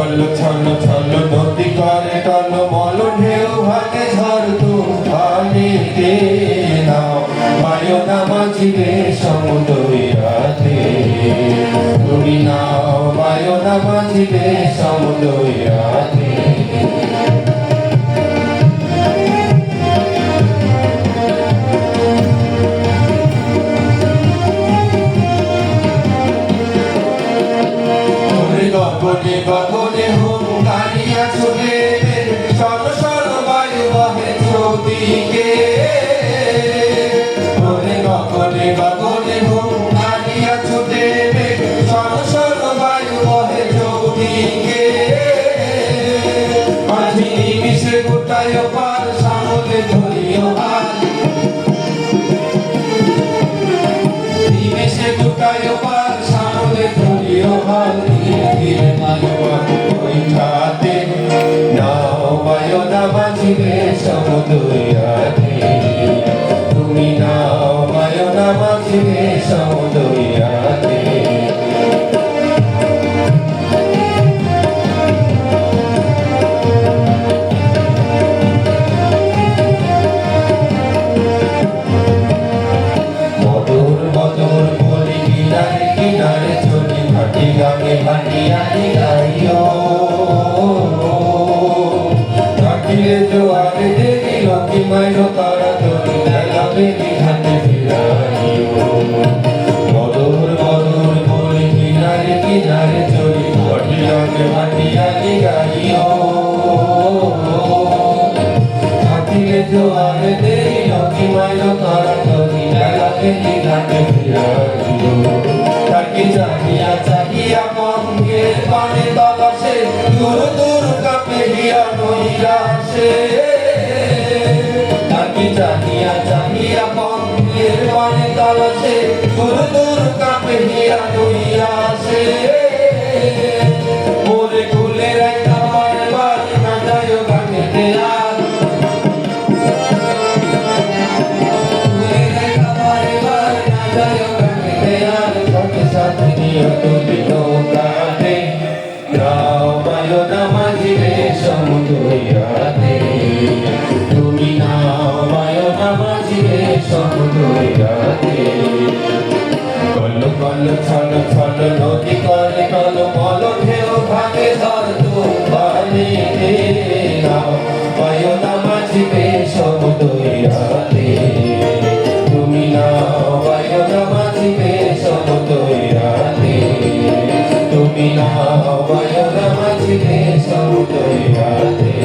call ছল ছল নদী করে টলমল ঢেউ ভাঙে ঝড় তুফানেতে নাও পায়ো না মাঝিবে সমুদ্রাতে তুমি নাও পায়ো না মাঝিবে সমুদ্রাতে গগনে গগনে হুঙ্কারিয়া ছুটে শত শত বায়ু বহে চৌদিকে গগনে গগনে হুঙ্কারিয়া ছুটে শত শত বায়ু বহে চৌদিকে মাঝি নিমিষে গোটায় পার সামনে ধরিও হাত নিমিষে গোটায় পার সামনে ধরিও হাত মাঝিবে সমুদ্রাতে তুমি নাও পায়ো না মাঝিবে সমুদ্রাতে মধুর মধুর বলি কিনারে কিনারে চলি ভাটি গানে ভাটিয়ারি গাইও জোয়ারে দেখি লক্ষ্মী মাইলো তারা তরি লাগাবে ঘাটে ফিরাইও মধুর মধুর বলি কিনারে কিনারে চলি ভাটি গানে ভাটিয়ারি গাইও ভাটিলে জোয়ারে দেখি লক্ষ্মী মাইলো তারা তরি লাগাবে ঘাটে ফিরাইও তাকে জাগিয়া জাগিয়া মঙ্গের পানে তলাশে দূর দূর কাপে হিয়া নইরাশে তাকে জাগিয়া জাগিয়া মঙ্গের পানে তলাশে দূর দূর কাপে হিয়া নইরাশে মোরে কুলের একটা বারবার না যায় গানে দেয়াল কুলের একটা বারবার না যায় গানে দেয়াল তোকে সাথে নিয়ে তুলি নৌকাতে নাও পায়ো না মাঝিবে সমুদ্রাতে তুমি নাও পায়ো না মাঝিবে সমুদ্রাতে কল কল ছল ছল নদী করে টলমল ঢেউ ভাঙে ঝড় তুফানেতে নাও পায়ো না মাঝিবে সমুদ্রাতে তুমি নাও পায়ো না মাঝিবে সমুদ্রাতে তুমি নাও পায়ো না মাঝিবে সমুদ্রাতে